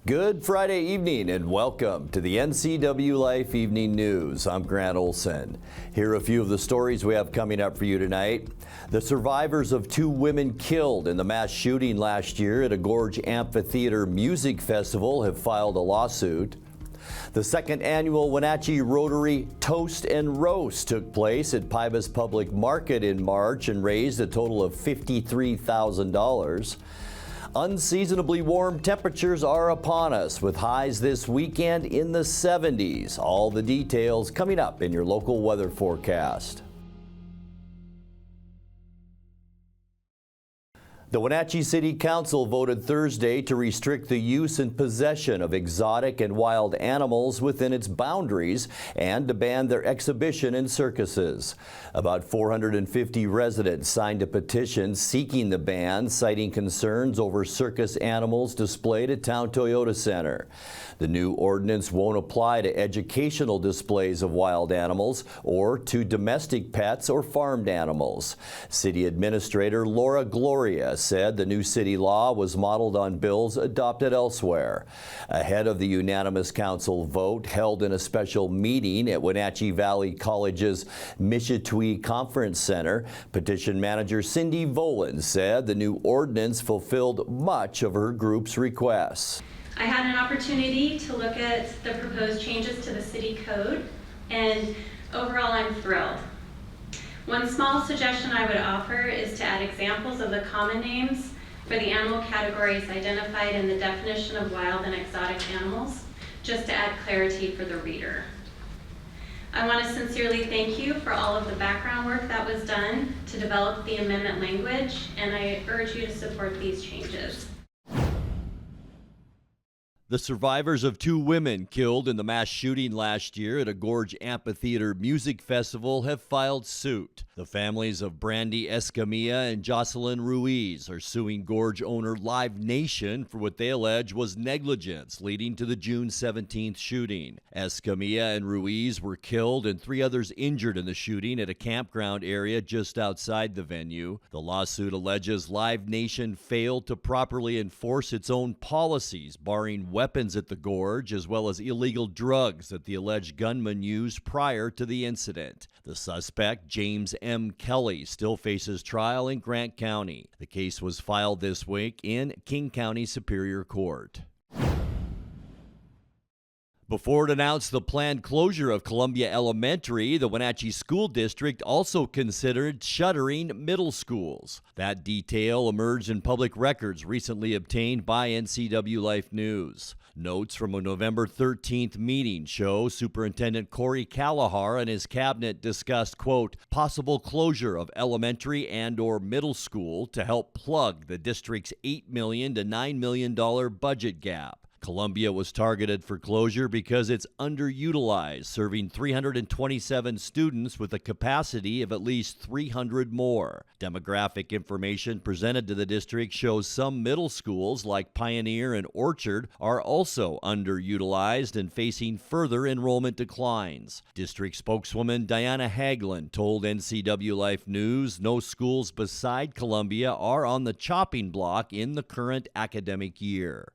Good Friday evening and welcome to the NCWLIFE Evening News. I'm Grant Olson. Here are a few of the stories we have coming up for you tonight. The survivors of two women killed in the mass shooting last year at a Gorge Amphitheatre music festival have filed a lawsuit. The second annual Wenatchee Rotary Toast and Roast took place at Pybus Public Market in March and raised a total of $53,000. Unseasonably warm temperatures are upon us, with highs this weekend in the 70s. All the details coming up in your local weather forecast. The Wenatchee City Council voted Thursday to restrict the use and possession of exotic and wild animals within its boundaries and to ban their exhibition in circuses. About 450 residents signed a petition seeking the ban, citing concerns over circus animals displayed at Town Toyota Center. The new ordinance won't apply to educational displays of wild animals or to domestic pets or farmed animals. City Administrator Laura Gloria said the new city law was modeled on bills adopted elsewhere. Ahead of the unanimous council vote held in a special meeting at Wenatchee Valley College's Mishatwee Conference Center, petition manager Cindy Volan said the new ordinance fulfilled much of her group's requests. I had an opportunity to look at the proposed changes to the city code, and overall I'm thrilled. One small suggestion I would offer is to add examples of the common names for the animal categories identified in the definition of wild and exotic animals, just to add clarity for the reader. I want to sincerely thank you for all of the background work that was done to develop the amendment language, and I urge you to support these changes. The survivors of two women killed in the mass shooting last year at a Gorge Amphitheatre music festival have filed suit. The families of Brandy Escamilla and Jocelyn Ruiz are suing Gorge owner Live Nation for what they allege was negligence leading to the June 17th shooting. Escamilla and Ruiz were killed and three others injured in the shooting at a campground area just outside the venue. The lawsuit alleges Live Nation failed to properly enforce its own policies, barring weapons at the Gorge, as well as illegal drugs that the alleged gunman used prior to the incident. The suspect, James M. Kelly, still faces trial in Grant County. The case was filed this week in King County Superior Court. Before it announced the planned closure of Columbia Elementary, the Wenatchee School District also considered shuttering middle schools. That detail emerged in public records recently obtained by NCWLIFE News. Notes from a November 13th meeting show Superintendent Corey Kalahar and his cabinet discussed, quote, possible closure of elementary and/or middle school to help plug the district's $8 million to $9 million budget gap. Columbia was targeted for closure because it's underutilized, serving 327 students with a capacity of at least 300 more. Demographic information presented to the district shows some middle schools like Pioneer and Orchard are also underutilized and facing further enrollment declines. District spokeswoman Diana Haglund told NCWLIFE News no schools beside Columbia are on the chopping block in the current academic year.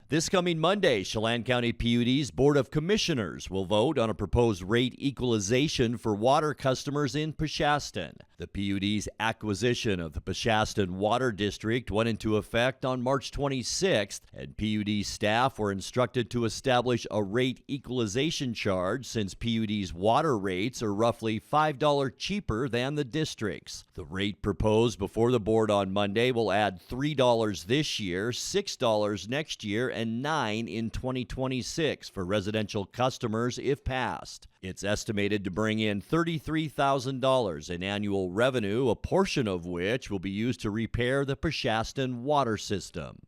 This coming Monday, Chelan County PUD's Board of Commissioners will vote on a proposed rate equalization for water customers in Peshastin. The PUD's acquisition of the Peshastin Water District went into effect on March 26th, and PUD staff were instructed to establish a rate equalization charge since PUD's water rates are roughly $5 cheaper than the district's. The rate proposed before the board on Monday will add $3 this year, $6 next year, and $9 in 2026 for residential customers if passed. It's estimated to bring in $33,000 in annual revenue, a portion of which will be used to repair the Peshastin water system.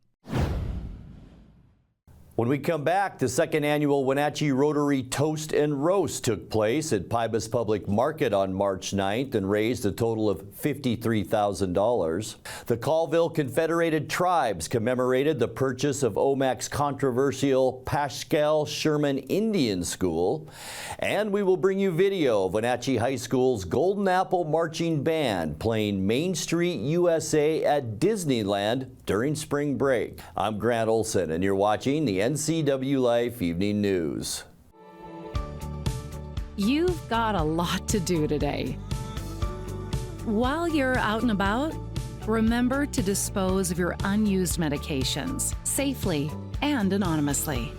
When we come back, the second annual Wenatchee Rotary Toast and Roast took place at Pybus Public Market on March 9th and raised a total of $53,000. The Colville Confederated Tribes commemorated the purchase of OMAC's controversial Pascal Sherman Indian School. And we will bring you video of Wenatchee High School's Golden Apple Marching Band playing Main Street USA at Disneyland during spring break. I'm Grant Olson, and you're watching the NCWLIFE Evening News. You've got a lot to do today. While you're out and about, remember to dispose of your unused medications safely and anonymously.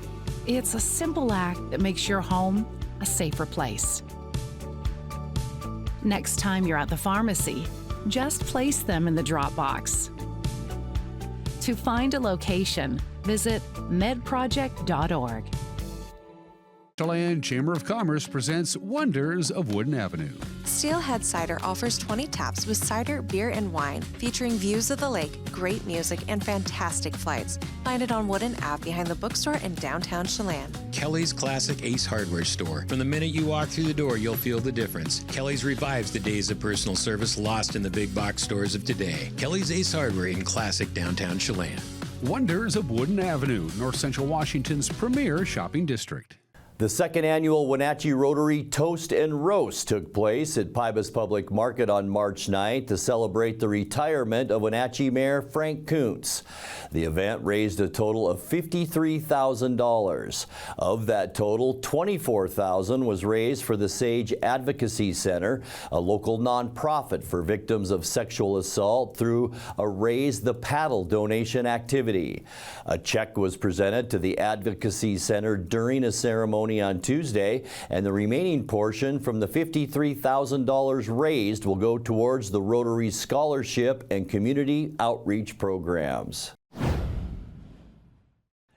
It's a simple act that makes your home a safer place. Next time you're at the pharmacy, just place them in the drop box. To find a location, visit medproject.org. Chelan Chamber of Commerce presents Wonders of Wooden Avenue. Steelhead Cider offers 20 taps with cider, beer, and wine, featuring views of the lake, great music, and fantastic flights. Find it on Wooden Ave behind the bookstore in downtown Chelan. Kelly's Classic Ace Hardware Store. From the minute you walk through the door, you'll feel the difference. Kelly's revives the days of personal service lost in the big box stores of today. Kelly's Ace Hardware in classic downtown Chelan. Wonders of Wooden Avenue, North Central Washington's premier shopping district. The second annual Wenatchee Rotary Toast and Roast took place at Pybus Public Market on March 9th to celebrate the retirement of Wenatchee Mayor Frank Kuntz. The event raised a total of $53,000. Of that total, $24,000 was raised for the Sage Advocacy Center, a local nonprofit for victims of sexual assault, through a Raise the Paddle donation activity. A check was presented to the Advocacy Center during a ceremony on Tuesday, and the remaining portion from the $53,000 raised will go towards the Rotary Scholarship and Community Outreach programs.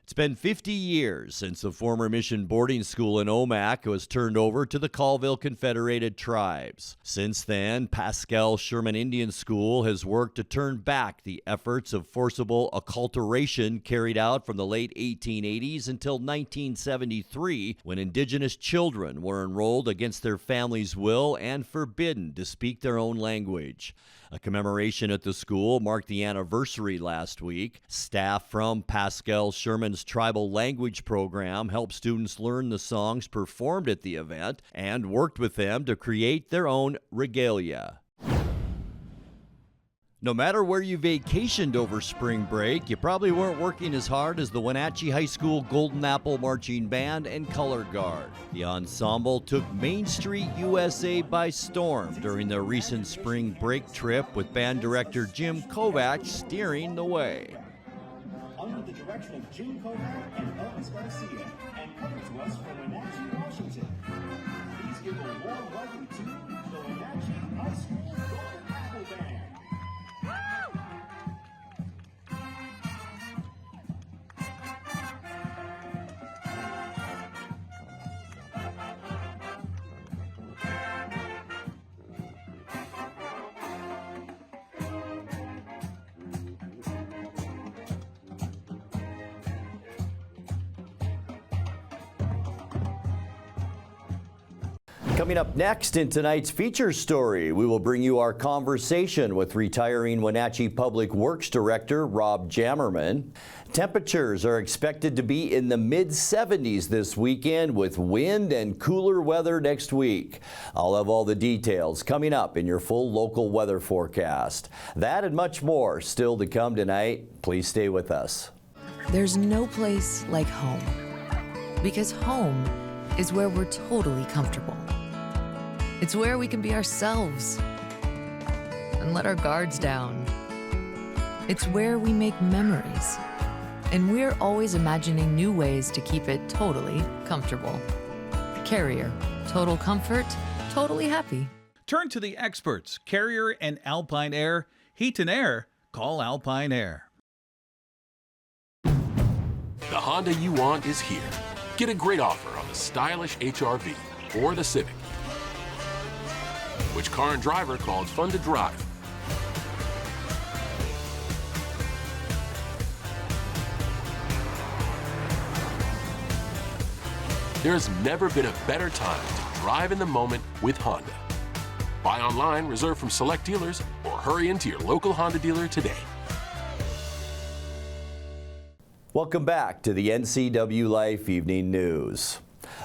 It's been 50 years since the former mission boarding school in Omak was turned over to the Colville Confederated Tribes. Since then, Pascal Sherman Indian School has worked to turn back the efforts of forcible acculturation carried out from the late 1880s until 1973, when Indigenous children were enrolled against their families' will and forbidden to speak their own language. A commemoration at the school marked the anniversary last week. Staff from Pascal Sherman's tribal language program helped students learn the songs performed at the event and worked with them to create their own regalia. No matter where you vacationed over spring break, you probably weren't working as hard as the Wenatchee High School Golden Apple Marching Band and Color Guard. The ensemble took Main Street, USA by storm during their recent spring break trip, with band director Jim Kovac steering the way. Under the direction of Jim Kovac and Elvis Garcia, and coming to us from Wenatchee, Washington. Please give a warm welcome to the Wenatchee High School Golden Apple Band. Coming up next in tonight's feature story, we will bring you our conversation with retiring Wenatchee Public Works Director Rob Jammerman. Temperatures are expected to be in the mid-70s this weekend, with wind and cooler weather next week. I'll have all the details coming up in your full local weather forecast. That and much more still to come tonight. Please stay with us. There's no place like home, because home is where we're totally comfortable. It's where we can be ourselves and let our guards down. It's where we make memories, and we're always imagining new ways to keep it totally comfortable. Carrier, total comfort, totally happy. Turn to the experts, Carrier and Alpine Air. Heat and air, call Alpine Air. The Honda you want is here. Get a great offer on the stylish HR-V or the Civic. Which car and driver called fun to drive? There's never been a better time to drive in the moment with Honda. Buy online, reserve from select dealers, or hurry into your local Honda dealer today. Welcome back to the NCWLIFE Evening News.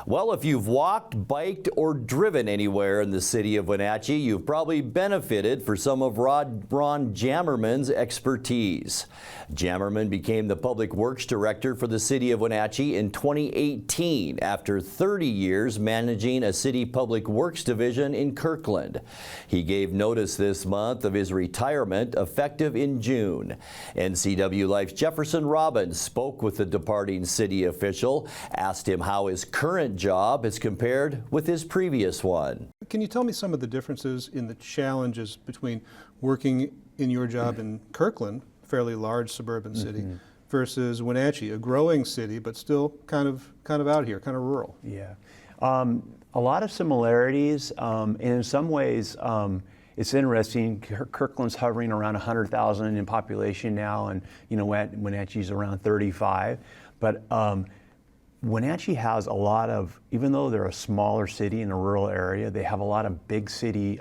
Well, if you've walked, biked, or driven anywhere in the city of Wenatchee, you've probably benefited from some of Ron Jammerman's expertise. Jammerman became the Public Works Director for the city of Wenatchee in 2018 after 30 years managing a city public works division in Kirkland. He gave notice this month of his retirement effective in June. NCWLIFE's Jefferson Robbins spoke with the departing city official, asked him how his current job is compared with his previous one. Can you tell me some of the differences in the challenges between working in your job in Kirkland, fairly large suburban city, versus Wenatchee, a growing city, but still kind of out here, kind of rural? Yeah, a lot of similarities, and in some ways, it's interesting. Kirkland's hovering around 100,000 in population now, and Wenatchee's around 35. But Wenatchee has a lot of, even though they're a smaller city in a rural area, they have a lot of big city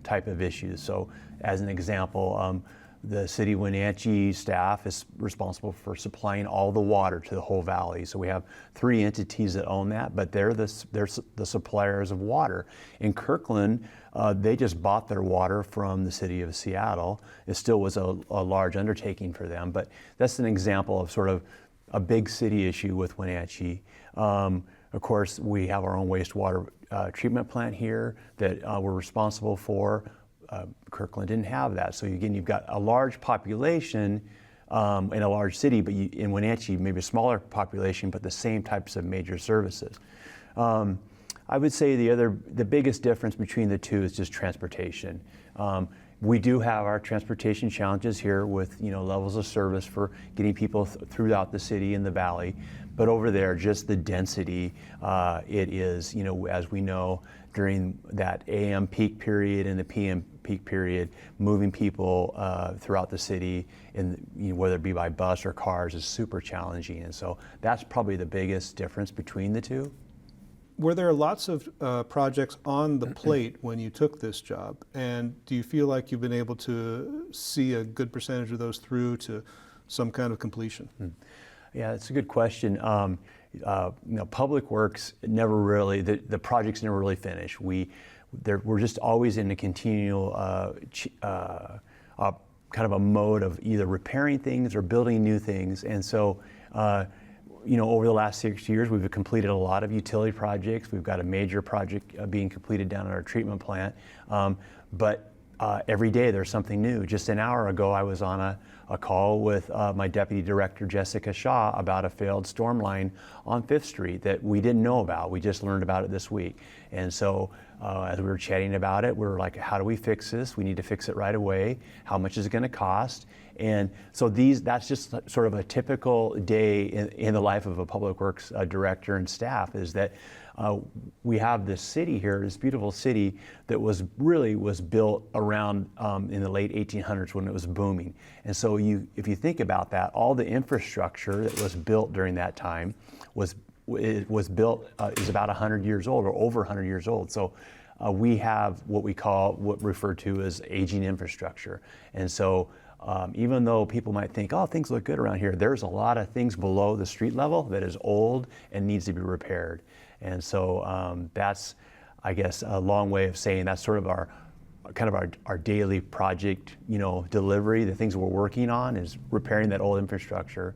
type of issues. So, as an example, the city of Wenatchee staff is responsible for supplying all the water to the whole valley. So we have 3 entities that own that, but they're the suppliers of water. In Kirkland, they just bought their water from the city of Seattle. It still was a large undertaking for them, but that's an example of sort of a big city issue with Wenatchee. Of course, we have our own wastewater treatment plant here that we're responsible for. Kirkland didn't have that. So again, you've got a large population in a large city, but in Wenatchee, maybe a smaller population, but the same types of major services. I would say the biggest difference between the two is just transportation. We do have our transportation challenges here with levels of service for getting people throughout the city and the valley, but over there, just the density, it is, as we know, during that AM peak period and the PM peak period, moving people throughout the city, and whether it be by bus or cars, is super challenging. And so that's probably the biggest difference between the two. Were there lots of projects on the plate when you took this job? And do you feel like you've been able to see a good percentage of those through to some kind of completion? Yeah, that's a good question. Public Works never really, the projects never really finish. We're just always in a continual kind of a mode of either repairing things or building new things. And so, over the last 6 years, we've completed a lot of utility projects. We've got a major project being completed down at our treatment plant. But every day there's something new. Just an hour ago, I was on a call with my deputy director, Jessica Shaw, about a failed storm line on 5th Street that we didn't know about. We just learned about it this week. And so as we were chatting about it, we were like, how do we fix this? We need to fix it right away. How much is it going to cost? And so that's just sort of a typical day in the life of a public works director and staff, is that we have this city here, this beautiful city that was built around in the late 1800s when it was booming. And so if you think about that, all the infrastructure that was built during that time is about 100 years old or over 100 years old. So we have what referred to as aging infrastructure. And so even though people might think, oh, things look good around here, there's a lot of things below the street level that is old and needs to be repaired. And so that's, I guess, a long way of saying that's sort of our daily project, delivery. The things we're working on is repairing that old infrastructure.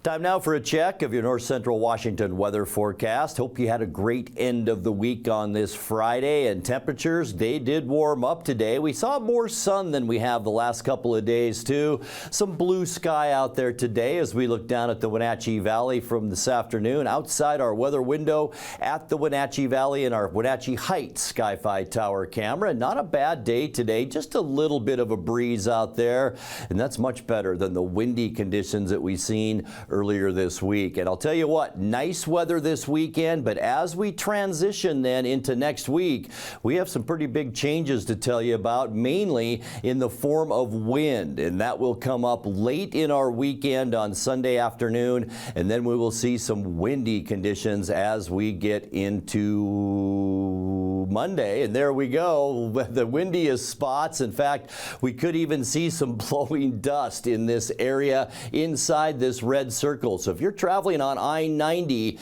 Time now for a check of your North Central Washington weather forecast. Hope you had a great end of the week on this Friday, and temperatures, they did warm up today. We saw more sun than we have the last couple of days too. Some blue sky out there today as we look down at the Wenatchee Valley from this afternoon. Outside our weather window at the Wenatchee Valley and our Wenatchee Heights Sky-Fi Tower camera. Not a bad day today, just a little bit of a breeze out there, and that's much better than the windy conditions that we've seen earlier this week. And I'll tell you what, nice weather this weekend, but as we transition then into next week, we have some pretty big changes to tell you about, mainly in the form of wind, and that will come up late in our weekend on Sunday afternoon, and then we will see some windy conditions as we get into to Monday, and there we go, the windiest spots. In fact, we could even see some blowing dust in this area inside this red circle. So if you're traveling on I-90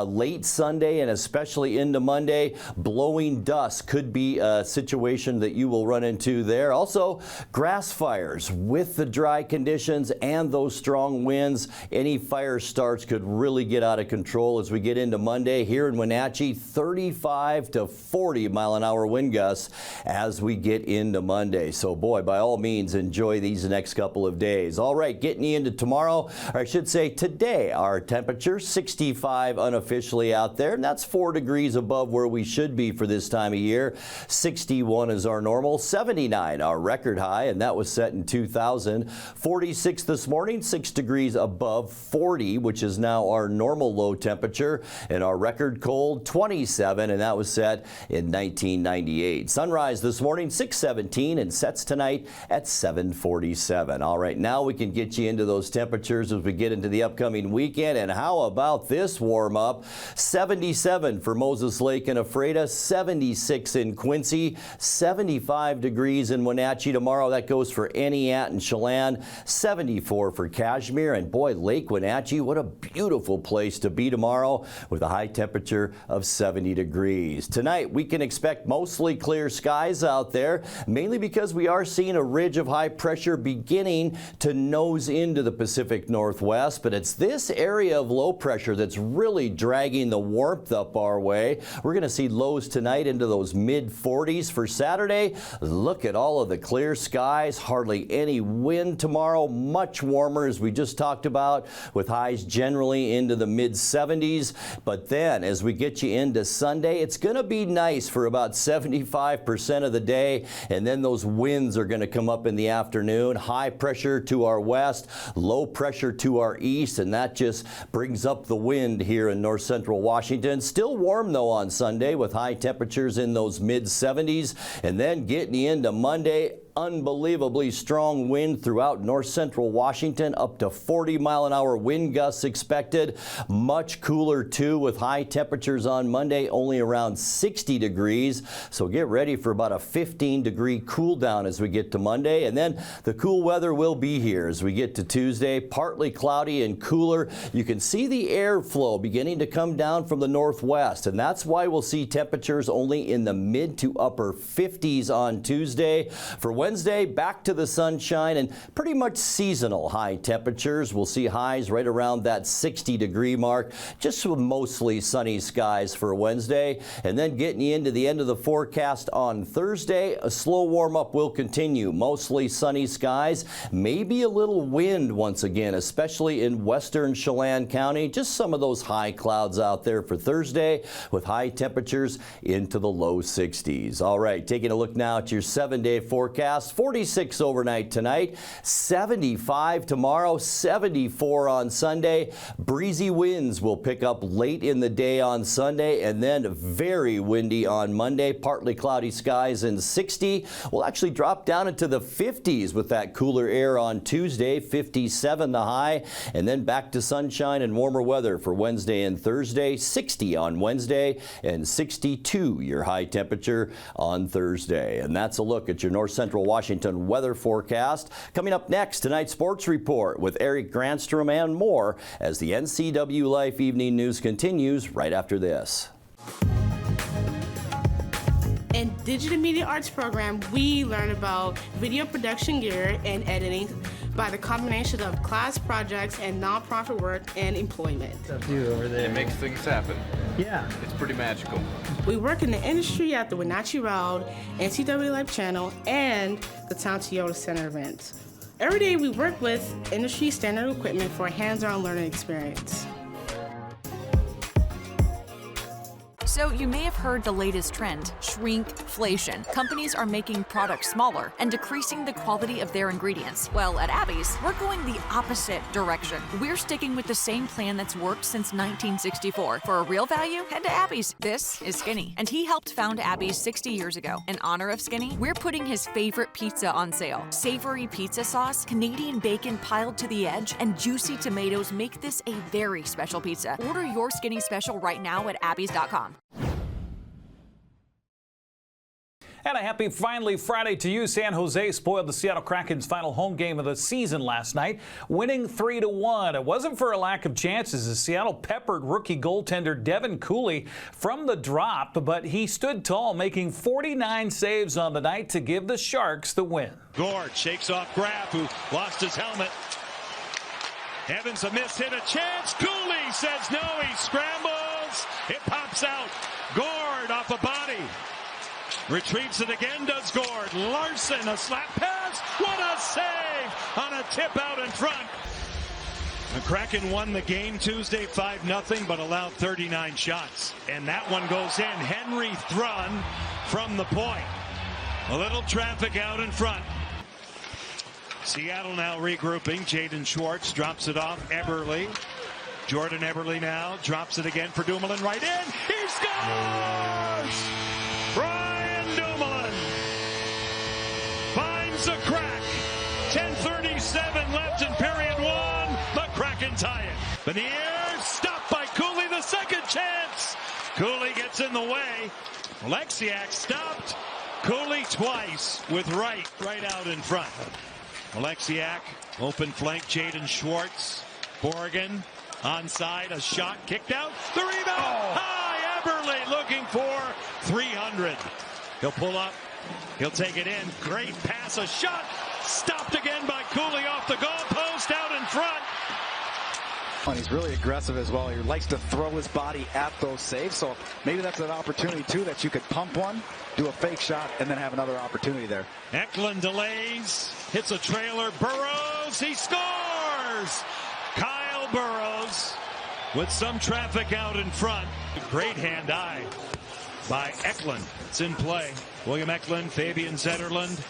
late Sunday and especially into Monday, blowing dust could be a situation that you will run into there. Also, grass fires with the dry conditions and those strong winds. Any fire starts could really get out of control as we get into Monday. Here in Wenatchee, 35 to 40 mile an hour wind gusts as we get into Monday. So boy, by all means, enjoy these next couple of days. All right, getting you into tomorrow, or I should say today, our temperature 65 unofficially out there, and that's 4 degrees above where we should be for this time of year. 61 is our normal, 79 our record high, and that was set in 2000. 46 this morning, 6 degrees above 40, which is now our normal low temperature, and our record cold 27, and that was set in 1998. Sunrise this morning 6:17 and sets tonight at 7:47. All right, now we can get you into those temperatures as we get into the upcoming weekend. And how about this warm up? 77 for Moses Lake and Ephrata, 76 in Quincy, 75 degrees in Wenatchee tomorrow. That goes for Aniat and Chelan, 74 for Kashmir, and boy, Lake Wenatchee, what a beautiful place to be tomorrow with a high temperature of 70 degrees. Tonight, we can expect mostly clear skies out there, mainly because we are seeing a ridge of high pressure beginning to nose into the Pacific Northwest, but it's this area of low pressure that's really dragging the warmth up our way. We're going to see lows tonight into those mid-40s for Saturday. Look at all of the clear skies, hardly any wind tomorrow, much warmer as we just talked about, with highs generally into the mid-70s. But then as we get you into Sunday, it's going to be nice for about 75% of the day, and then those winds are going to come up in the afternoon. High pressure to our west, low pressure to our east, and that just brings up the wind here in north central Washington. Still warm though on Sunday with high temperatures in those mid-70s, and then getting into Monday, unbelievably strong wind throughout north central Washington, up to 40 mile an hour wind gusts expected. Much cooler too, with high temperatures on Monday only around 60 degrees. So get ready for about a 15-degree cool down as we get to Monday. And then the cool weather will be here as we get to Tuesday. Partly cloudy and cooler. You can see the airflow beginning to come down from the northwest, and that's why we'll see temperatures only in the mid to upper 50s on Tuesday. For Wednesday, back to the sunshine and pretty much seasonal high temperatures. We'll see highs right around that 60-degree mark, just with mostly sunny skies for Wednesday. And then getting you into the end of the forecast on Thursday, a slow warm-up will continue. Mostly sunny skies, maybe a little wind once again, especially in western Chelan County. Just some of those high clouds out there for Thursday, with high temperatures into the low 60s. All right, taking a look now at your 7-day forecast. 46 overnight tonight, 75 tomorrow, 74 on Sunday. Breezy winds will pick up late in the day on Sunday, and then very windy on Monday. Partly cloudy skies and 60. We'll actually drop down into the 50s with that cooler air on Tuesday, 57 the high, and then back to sunshine and warmer weather for Wednesday and Thursday. 60 on Wednesday and 62 your high temperature on Thursday. And that's a look at your north central Washington weather forecast. Coming up next, tonight's sports report with Eric Granstrom and more as the NCWLIFE Evening News continues right after this. In Digital Media Arts program, we learn about video production gear and editing by the combination of class projects and nonprofit work and employment. It makes things happen. Yeah. It's pretty magical. We work in the industry at the Wenatchee Round, NCWLIFE channel, and the Town Toyota Center events. Every day we work with industry standard equipment for a hands-on learning experience. So you may have heard the latest trend, shrinkflation. Companies are making products smaller and decreasing the quality of their ingredients. Well, at Abby's, we're going the opposite direction. We're sticking with the same plan that's worked since 1964. For a real value, head to Abby's. This is Skinny, and he helped found Abby's 60 years ago. In honor of Skinny, we're putting his favorite pizza on sale. Savory pizza sauce, Canadian bacon piled to the edge, and juicy tomatoes make this a very special pizza. Order your Skinny special right now at abbys.com. And a happy finally Friday to you. San Jose spoiled the Seattle Kraken's final home game of the season last night, winning 3-1. It wasn't for a lack of chances as Seattle peppered rookie goaltender Devin Cooley from the drop, but he stood tall, making 49 saves on the night to give the Sharks the win. Gorge shakes off Graff, who lost his helmet. Evans a miss hit, a chance. Cooley says no. He scrambles. It pops out. Gord off a body. Retrieves it again, does Gord. Larson, a slap pass. What a save on a tip out in front. The Kraken won the game Tuesday 5-0, but allowed 39 shots. And that one goes in. Henry Thrun from the point. A little traffic out in front. Seattle now regrouping. Jaden Schwartz drops it off. Eberle. Jordan Eberle now drops it again for Dumoulin. Right in. He scores! Brian Dumoulin finds a crack. 10:37 left in period one. The Kraken tie it. Benier stopped by Cooley. The second chance. Cooley gets in the way. Oleksiak stopped. Cooley twice with right out in front. Oleksiak, open flank, Jaden Schwartz. Borgen, onside, a shot kicked out. The rebound, high, Eberle looking for 300. He'll pull up, he'll take it in. Great pass, a shot, stopped again by Cooley off the goalpost out in front. And he's really aggressive as well. He likes to throw his body at those saves. So maybe that's an opportunity, too, that you could pump one, do a fake shot, and then have another opportunity there. Eklund delays, hits a trailer. Burrows, he scores! Kyle Burrows with some traffic out in front. Great hand-eye by Eklund. It's in play. William Eklund, Fabian Zetterlund.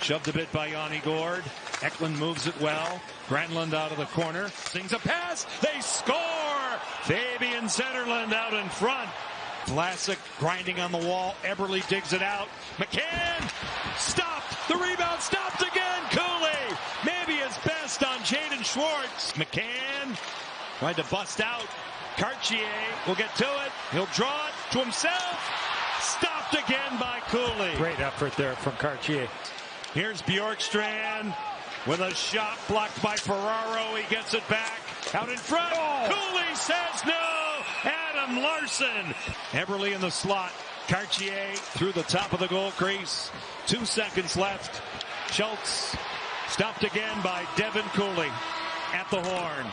Shoved a bit by Yanni Gord. Eklund moves it well. Granlund out of the corner. Sings a pass. They score! Fabian Zetterlund out in front. Vlasic grinding on the wall. Eberle digs it out. McCann stopped. The rebound stopped again. Cooley maybe his best on Jaden Schwartz. McCann tried to bust out. Cartier will get to it. He'll draw it to himself. Stopped again by Cooley. Great effort there from Cartier. Here's Bjorkstrand with a shot blocked by Ferraro. He gets it back out in front. Cooley says no. Adam Larson. Eberle in the slot. Cartier through the top of the goal crease. 2 seconds left. Schultz stopped again by Devin Cooley at the horn.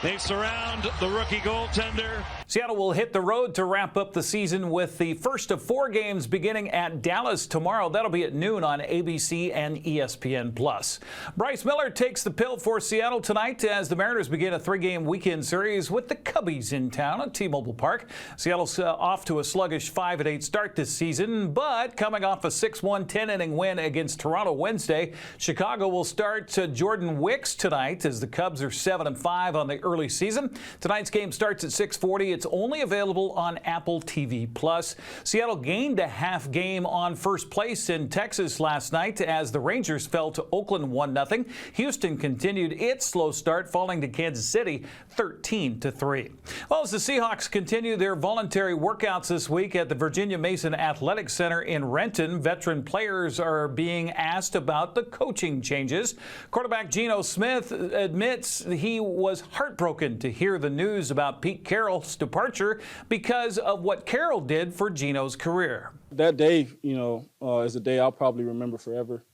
They surround the rookie goaltender. Seattle will hit the road to wrap up the season with the first of 4 games beginning at Dallas tomorrow. That'll be at noon on ABC and ESPN+. Bryce Miller takes the pill for Seattle tonight as the Mariners begin a 3-game weekend series with the Cubbies in town at T-Mobile Park. Seattle's off to a sluggish 5-8 start this season, but coming off a 6-1 10-inning win against Toronto Wednesday, Chicago will start Jordan Wicks tonight as the Cubs are 7-5 on the early season. Tonight's game starts at 6:40. It's only available on Apple TV+. Seattle gained a half game on first place in Texas last night as the Rangers fell to Oakland 1-0. Houston continued its slow start, falling to Kansas City 13-3. Well, as the Seahawks continue their voluntary workouts this week at the Virginia Mason Athletic Center in Renton, veteran players are being asked about the coaching changes. Quarterback Geno Smith admits he was heartbroken to hear the news about Pete Carroll's departure because of what Carroll did for Geno's career. That day, is a day I'll probably remember forever,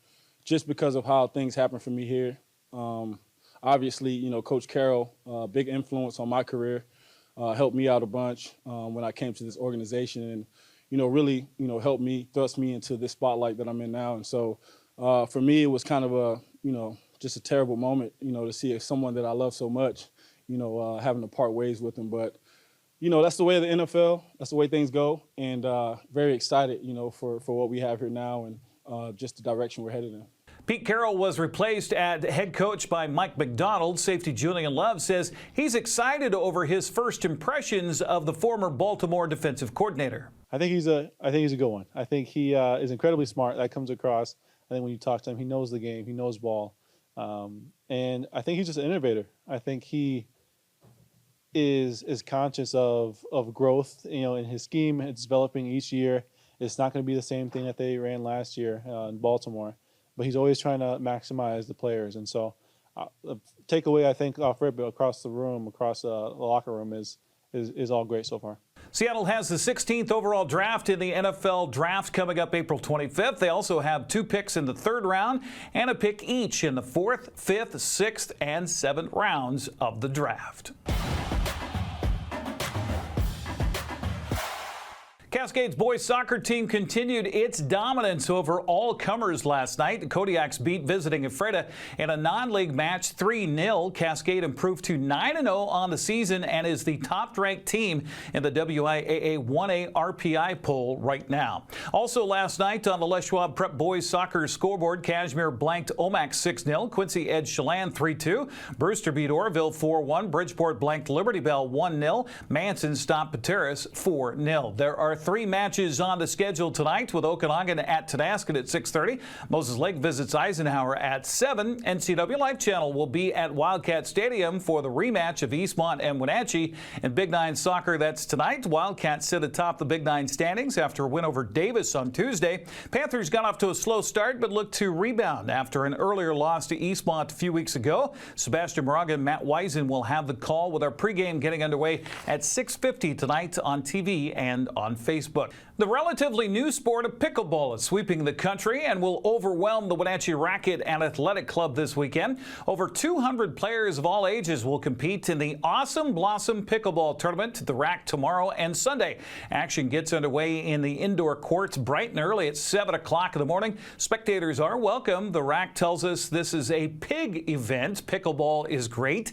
just because of how things happened for me here. Obviously, Coach Carroll, big influence on my career, helped me out a bunch when I came to this organization, and really, helped me, thrust me into this spotlight that I'm in now. And so, for me, it was kind of a, just a terrible moment, to see someone that I love so much, having to part ways with him. But that's the way of the NFL. That's the way things go. And very excited, for what we have here now and just the direction we're headed in. Pete Carroll was replaced at head coach by Mike McDonald. Safety Julian Love says he's excited over his first impressions of the former Baltimore defensive coordinator. I think he's a good one. I think he is incredibly smart. That comes across. I think when you talk to him, he knows the game. He knows ball. And I think he's just an innovator. I think he is conscious of growth, in his scheme. It's developing each year, It's not going to be the same thing that they ran last year in Baltimore, but he's always trying to maximize the players. And so the takeaway, I think, off rip across the room, across the locker room is all great so far. Seattle has the 16th overall draft in the NFL draft coming up April 25th. They also have 2 picks in the 3rd round and a pick each in the 4th, 5th, 6th, and 7th rounds of the draft. Cascades boys soccer team continued its dominance over all comers last night. The Kodiaks beat visiting Ephrata in a non-league match 3-0. Cascade improved to 9-0 on the season and is the top-ranked team in the WIAA 1A RPI poll right now. Also last night on the Les Schwab Prep boys soccer scoreboard, Kashmir blanked Omak 6-0. Quincy edged Chelan 3-2. Brewster beat Orville 4-1. Bridgeport blanked Liberty Bell 1-0. Manson stopped Pateras 4-0. There are 3 matches on the schedule tonight, with Okanagan at Tonasket at 6:30. Moses Lake visits Eisenhower at 7. NCWLIFE channel will be at Wildcat Stadium for the rematch of Eastmont and Wenatchee. In Big Nine soccer, that's tonight. Wildcats sit atop the Big Nine standings after a win over Davis on Tuesday. Panthers got off to a slow start but looked to rebound after an earlier loss to Eastmont a few weeks ago. Sebastian Moraga and Matt Wiesen will have the call, with our pregame getting underway at 6:50 tonight on TV and on Facebook. The relatively new sport of pickleball is sweeping the country and will overwhelm the Wenatchee Racket and Athletic Club this weekend. Over 200 players of all ages will compete in the Awesome Blossom Pickleball Tournament at the Rack tomorrow and Sunday. Action gets underway in the indoor courts bright and early at 7 o'clock in the morning. Spectators are welcome. The Rack tells us this is a pig event. Pickleball is great.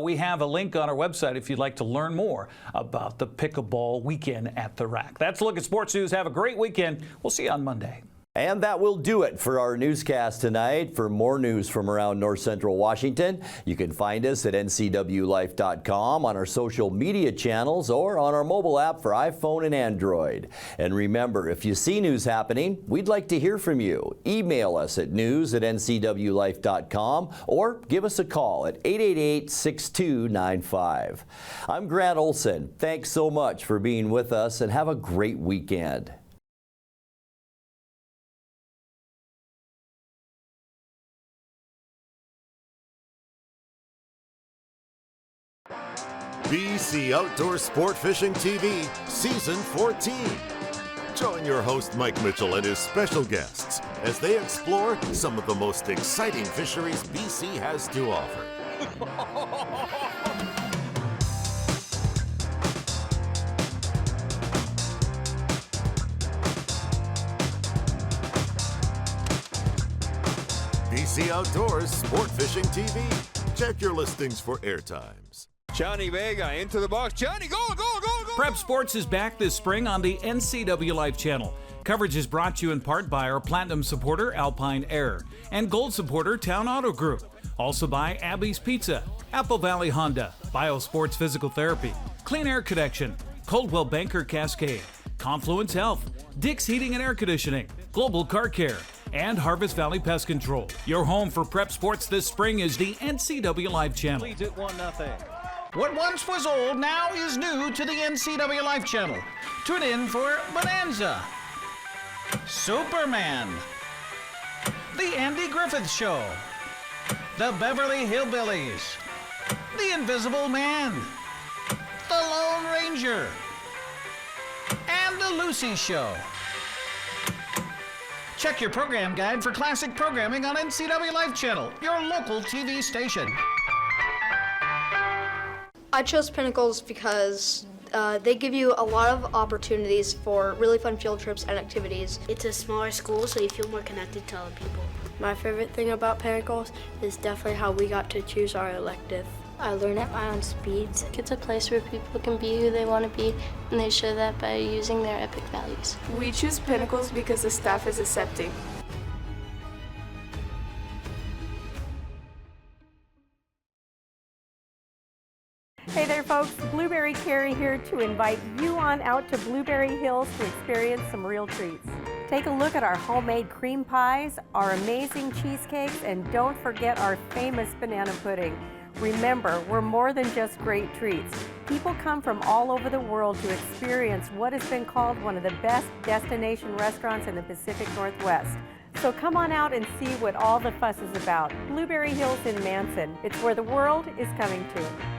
We have a link on our website if you'd like to learn more about the pickleball weekend at the Rack. That's a look at sports news. Have a great weekend. We'll see you on Monday. And that will do it for our newscast tonight. For more news from around North Central Washington, you can find us at ncwlife.com, on our social media channels, or on our mobile app for iPhone and Android. And remember, if you see news happening, we'd like to hear from you. Email us at news@ncwlife.com or give us a call at 888-6295. I'm Grant Olson. Thanks so much for being with us, and have a great weekend. BC Outdoor Sport Fishing TV, Season 14. Join your host Mike Mitchell and his special guests as they explore some of the most exciting fisheries BC has to offer. BC Outdoors Sport Fishing TV. Check your listings for airtimes. Johnny Vega into the box. Johnny, go, go, go, go! Prep Sports is back this spring on the NCWLIFE channel. Coverage is brought to you in part by our Platinum supporter, Alpine Air, and Gold supporter, Town Auto Group. Also by Abby's Pizza, Apple Valley Honda, Biosports Physical Therapy, Clean Air Connection, Coldwell Banker Cascade, Confluence Health, Dick's Heating and Air Conditioning, Global Car Care, and Harvest Valley Pest Control. Your home for prep sports this spring is the NCWLIFE channel. Leads at 1-0. What once was old now is new to the NCWLIFE channel. Tune in for Bonanza, Superman, The Andy Griffith Show, The Beverly Hillbillies, The Invisible Man, The Lone Ranger, and The Lucy Show. Check your program guide for classic programming on NCWLIFE channel, your local TV station. I chose Pinnacles because they give you a lot of opportunities for really fun field trips and activities. It's a smaller school, so you feel more connected to other people. My favorite thing about Pinnacles is definitely how we got to choose our elective. I learn at my own speed. It's a place where people can be who they want to be, and they show that by using their epic values. We choose Pinnacles because the staff is accepting. Hey there folks, Blueberry Carrie here to invite you on out to Blueberry Hills to experience some real treats. Take a look at our homemade cream pies, our amazing cheesecakes, and don't forget our famous banana pudding. Remember, we're more than just great treats. People come from all over the world to experience what has been called one of the best destination restaurants in the Pacific Northwest. So come on out and see what all the fuss is about. Blueberry Hills in Manson. It's where the world is coming to.